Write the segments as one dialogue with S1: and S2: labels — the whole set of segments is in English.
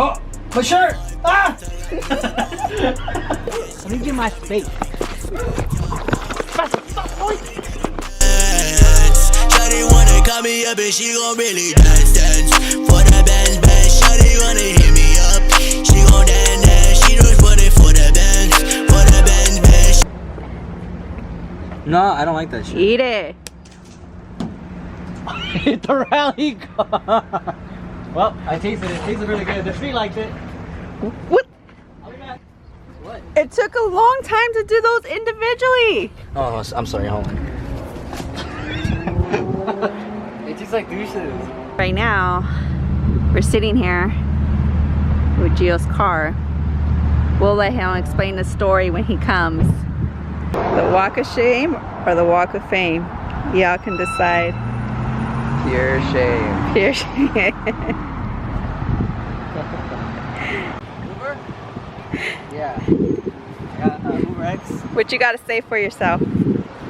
S1: Oh, my shirt! Ah!
S2: Let me get my space.
S3: Shawty wanna call me up and she gon' really dance for the bands, Shawty wanna hit me up, she gon' dance, she don't want it for the bands,
S1: No, I don't like that shit.
S4: Eat it.
S2: Hit the rally car. Well, I tasted it. It tasted really good. The tree liked it.
S4: What?
S2: I'll be back. What?
S4: It took a long time to do those individually.
S1: Oh, I'm sorry, hold on.
S2: It tastes like douches.
S4: Right now, we're sitting here with Gio's car. We'll let him explain the story when he comes. The walk of shame or the walk of fame? Y'all can decide.
S1: Pure shame.
S4: Pure shame.
S1: Uber? Yeah. I got Uber X.
S4: What you gotta say for yourself?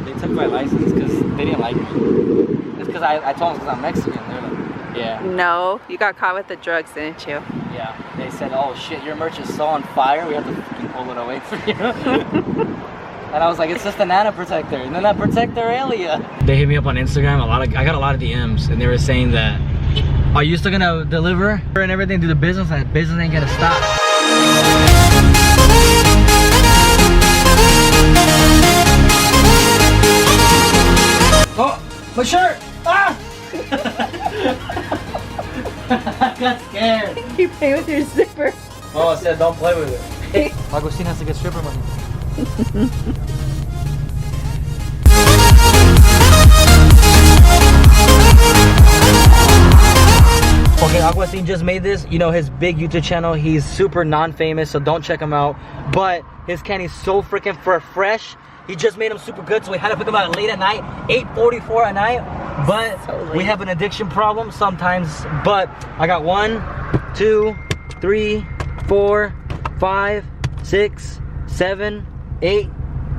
S1: They took my license because they didn't like me. It's because I told them because I'm Mexican. They're like, yeah.
S4: No, you got caught with the drugs, didn't you?
S1: Yeah. They said, oh shit, your merch is so on fire, we have to fucking pull it away from you. And I was like, it's just a nano protector, and then that protector area. They hit me up on Instagram. I got a lot of DMs, and they were saying that, are you still gonna deliver and everything, do the business? That business ain't gonna stop. Oh, my shirt! Ah! I got scared.
S4: You play with your zipper.
S1: Oh, it said don't play with it. Hey, Agustin has to get stripper money. Okay, Agustin just made this. You know, his big YouTube channel. He's super non-famous, so don't check him out. But his candy's so freaking fresh. He just made them super good, so we had to pick them out late at night, 8:44 at night. But so we have an addiction problem sometimes. But I got 1, 2, 3, 4, 5, 6, 7, 8,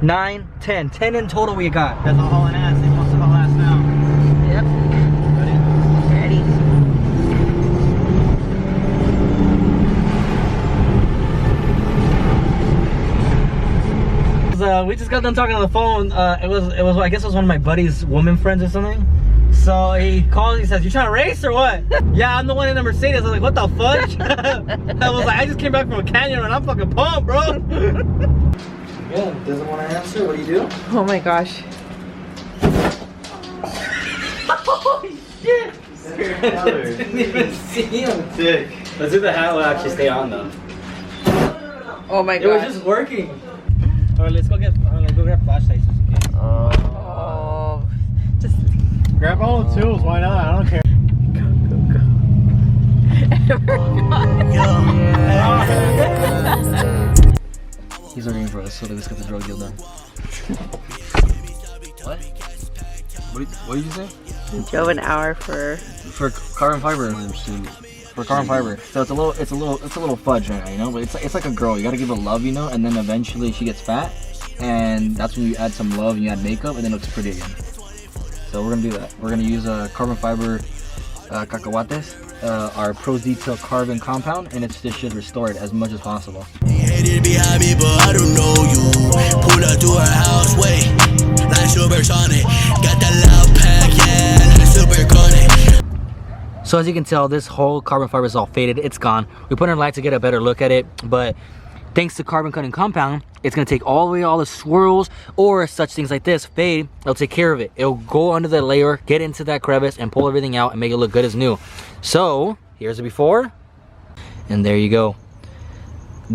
S1: 9, 10. 10 in total we got. That's all hauling ass. They must have all ass now.
S4: Yep. Ready.
S1: We just got done talking on the phone. It was I guess it was one of my buddy's woman friends or something. So he calls, he says, you trying to race or what? Yeah, I'm the one in the Mercedes. I was like, what the fudge? I was like, I just came back from a canyon and I'm fucking pumped, bro. Yeah, doesn't want to answer. What do you do?
S4: Oh my gosh.
S1: Holy shit! I didn't even see him. Sick. Let's see if the hat will actually stay on though.
S4: Oh my
S1: It was
S4: gosh.
S1: just working. Alright, let's go grab flashlights just in case.
S4: Oh. Just
S2: Grab all the tools. Why not? I don't care.
S1: He's ordering for us, so let's get the drug deal done. What? What did you say?
S4: drove an hour for
S1: carbon fiber. For carbon fiber. So it's a little fudge right now, you know. But it's like a girl. You gotta give her love, you know, and then eventually she gets fat, and that's when you add some love and you add makeup, and then it looks pretty again. So we're gonna do that. We're gonna use carbon fiber cacahuates, our Pro Detail carbon compound, and this should restore it as much as possible.
S3: hated behind me, but I don't know you. Pull up to her house, wait, like supersonic. Got that loud pack, yeah, like super chronic.
S1: So as you can tell, this whole carbon fiber is all faded. It's gone. We put in a light to get a better look at it, but thanks to carbon cutting compound, it's gonna take all the swirls or such things like this fade. It'll take care of it. It'll go under the layer, get into that crevice, and pull everything out and make it look good as new. So here's the before, and there you go.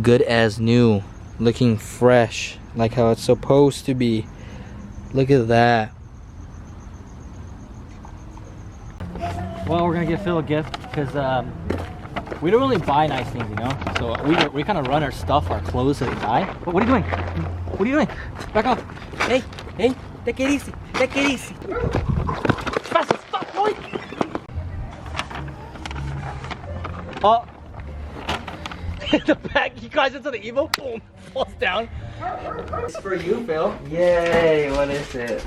S1: Good as new, looking fresh, like how it's supposed to be. Look at that. Well, we're gonna give Phil a gift because we don't really buy nice things, you know. So we kind of run our stuff, our clothes, so they die. What are you doing? What are you doing? Back off! Hey, take it easy, take it easy. Fast, stop, boy! Oh, the back, he climbs into the Evo, boom, falls down. It's for you, Phil. Yay! What is it?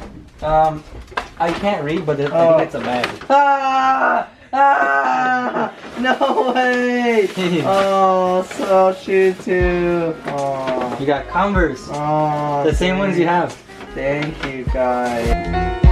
S1: I can't read, but I think it's a bag. Ah!
S2: Ah, no way. Oh, so cute too. Oh,
S1: You got Converse.
S2: oh,
S1: The same ones you have.
S2: Thank you, guys.